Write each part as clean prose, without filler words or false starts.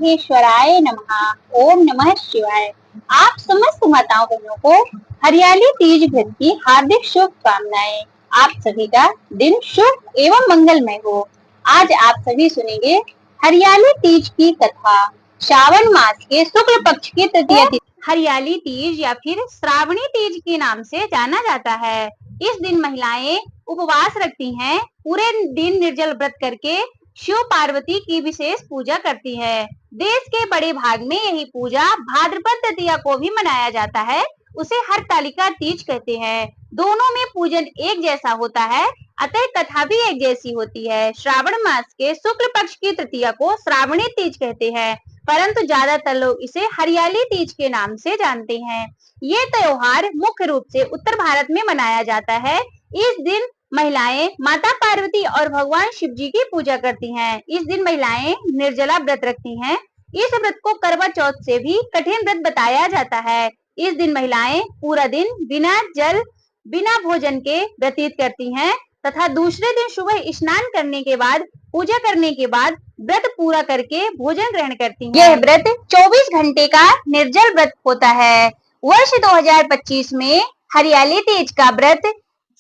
महेश्वराय नमः। ओम नमः शिवाय। आप समस्त माताओं बहनों को हरियाली तीज व्रत की हार्दिक शुभकामनाएं। आप सभी का दिन शुभ एवं मंगलमय हो। आज आप सभी सुनेंगे हरियाली तीज की कथा। श्रावण मास के शुक्ल पक्ष की तृतीया तिथि हरियाली तीज या फिर श्रावणी तीज के नाम से जाना जाता है। इस दिन महिलाएं उपवास रखती हैं, पूरे दिन निर्जल व्रत करके शिव पार्वती की विशेष पूजा करती है। देश के बड़े भाग में यही पूजा भाद्रपद तृतीया को भी मनाया जाता है। उसे हरतालिका तीज कहते हैं। दोनों में पूजन एक जैसा होता है, अतः कथा भी एक जैसी होती है। श्रावण मास के शुक्ल पक्ष की तृतीया को श्रावणी तीज कहते हैं, परंतु ज्यादातर लोग इसे हरियाली तीज के नाम से जानते हैं। ये त्योहार मुख्य रूप से उत्तर भारत में मनाया जाता है। इस दिन महिलाएं माता पार्वती और भगवान शिव जी की पूजा करती हैं। इस दिन महिलाएं निर्जला व्रत रखती हैं। इस व्रत को करवा चौथ से भी कठिन व्रत बताया जाता है। इस दिन महिलाएं पूरा दिन बिना जल बिना भोजन के व्यतीत करती हैं तथा दूसरे दिन सुबह स्नान करने के बाद पूजा करने के बाद व्रत पूरा करके भोजन ग्रहण करती हैं। यह व्रत 24 घंटे का निर्जल व्रत होता है। वर्ष 2025 में हरियाली तीज का व्रत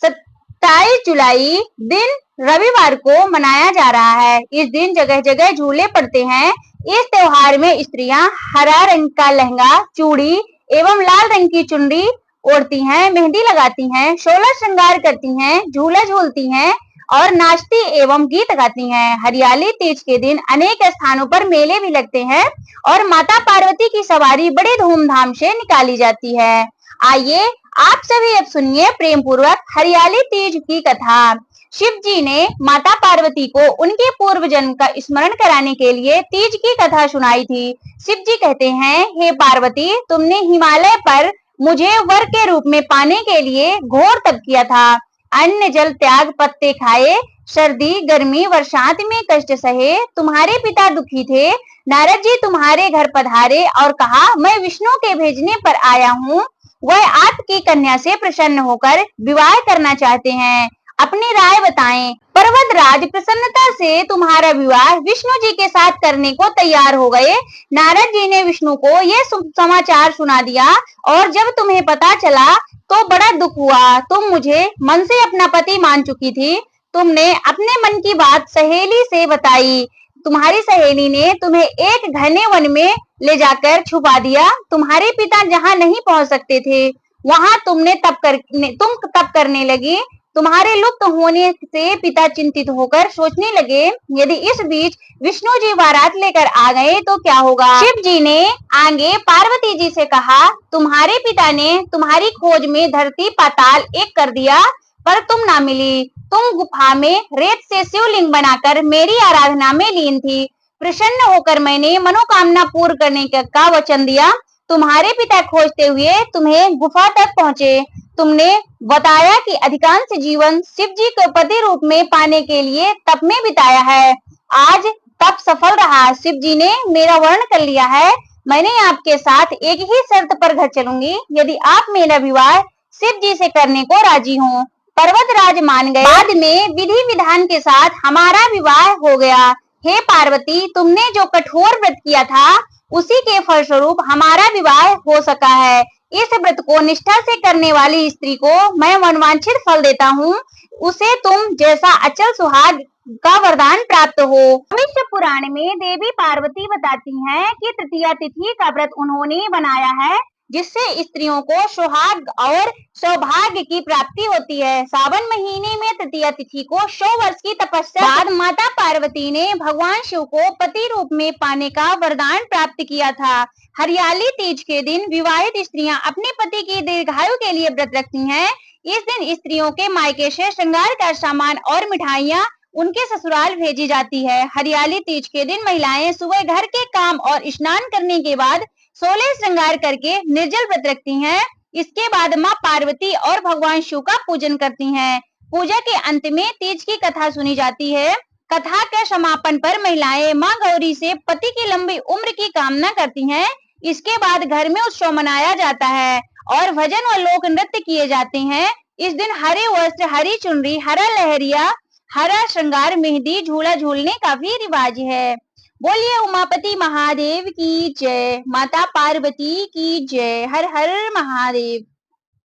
27 जुलाई दिन रविवार को मनाया जा रहा है। इस दिन जगह जगह झूले पड़ते हैं। इस त्योहार में स्त्रियां हरा रंग का लहंगा, चूड़ी एवं लाल रंग की चुनरी ओढ़ती हैं, मेहंदी लगाती हैं, 16 श्रृंगार करती हैं, झूला झूलती हैं और नाचती एवं गीत गाती हैं। हरियाली तीज के दिन अनेक स्थानों पर मेले भी लगते हैं और माता पार्वती की सवारी बड़े धूमधाम से निकाली जाती है। आइए आप सभी अब सुनिए प्रेम पूर्वक हरियाली तीज की कथा। शिव जी ने माता पार्वती को उनके पूर्व जन्म का स्मरण कराने के लिए तीज की कथा सुनाई थी। शिव जी कहते हैं, हे पार्वती, तुमने हिमालय पर मुझे वर के रूप में पाने के लिए घोर तप किया था। अन्न जल त्याग, पत्ते खाए, सर्दी गर्मी बरसात में कष्ट सहे। तुम्हारे पिता दुखी थे। नारद जी तुम्हारे घर पधारे और कहा, मैं विष्णु के भेजने पर आया हूँ। वह आपकी कन्या से प्रसन्न होकर विवाह करना चाहते हैं। अपनी राय बताएं। पर्वतराज प्रसन्नता से तुम्हारा विवाह विष्णु जी के साथ करने को तैयार हो गए। नारद जी ने विष्णु को यह समाचार सुना दिया और जब तुम्हें पता चला तो बड़ा दुख हुआ। तुम मुझे मन से अपना पति मान चुकी थी। तुमने अपने मन की बात सहेली से बताई। तुम्हारी सहेली ने तुम्हें एक घने वन में ले जाकर छुपा दिया। तुम्हारे पिता जहाँ नहीं पहुंच सकते थे वहां तुम तप करने लगी। तुम्हारे लुप्त होने से पिता चिंतित होकर सोचने लगे, यदि इस बीच विष्णु जी बारात लेकर आ गए तो क्या होगा। शिव जी ने आगे पार्वती जी से कहा, तुम्हारे पिता ने तुम्हारी खोज में धरती पाताल एक कर दिया, पर तुम ना मिली। तुम गुफा में रेत से शिवलिंग बनाकर मेरी आराधना में लीन थी। प्रसन्न होकर मैंने मनोकामना पूर्ण करने का वचन दिया। तुम्हारे पिता खोजते हुए तुम्हें गुफा तक पहुंचे। तुमने बताया कि अधिकांश जीवन शिव जी को पति रूप में पाने के लिए तप में बिताया है। आज तप सफल रहा। शिव जी ने मेरा वर्ण कर लिया है। मैंने आपके साथ एक ही शर्त पर घर चलूंगी, यदि आप मेरा विवाह शिव जी से करने को राजी हो। पर्वतराज मान गए। बाद में विधि विधान के साथ हमारा विवाह हो गया। हे पार्वती, तुमने जो कठोर व्रत किया था उसी के फलस्वरूप हमारा विवाह हो सका है। इस व्रत को निष्ठा से करने वाली स्त्री को मैं मनवांछित फल देता हूँ। उसे तुम जैसा अचल सुहाग का वरदान प्राप्त हो। भविष्य पुराण में देवी पार्वती बताती हैं कि तृतीया तिथि का व्रत उन्होंने बनाया है, जिससे स्त्रियों को सुहाग और सौभाग्य की प्राप्ति होती है। सावन महीने में तृतीया तिथि को 100 वर्ष की तपस्या बाद माता पार्वती ने भगवान शिव को पति रूप में पाने का वरदान प्राप्त किया था। हरियाली तीज के दिन विवाहित स्त्रियां अपने पति की दीर्घायु के लिए व्रत रखती हैं। इस दिन स्त्रियों के मायके से श्रृंगार का सामान और मिठाइयां उनके ससुराल भेजी जाती है। हरियाली तीज के दिन महिलाएं सुबह घर के काम और स्नान करने के बाद 16 श्रृंगार करके निर्जल व्रत रखती हैं। इसके बाद माँ पार्वती और भगवान शिव का पूजन करती हैं। पूजा के अंत में तीज की कथा सुनी जाती है। कथा के समापन पर महिलाएं माँ गौरी से पति की लंबी उम्र की कामना करती हैं। इसके बाद घर में उत्सव मनाया जाता है और भजन व लोक नृत्य किए जाते हैं। इस दिन हरे वस्त्र, हरी चुनरी, हरा लहरिया, हरा श्रृंगार, मेहंदी, झूला झूलने का भी रिवाज है। बोलिए उमापति महादेव की जय, माता पार्वती की जय, हर हर महादेव।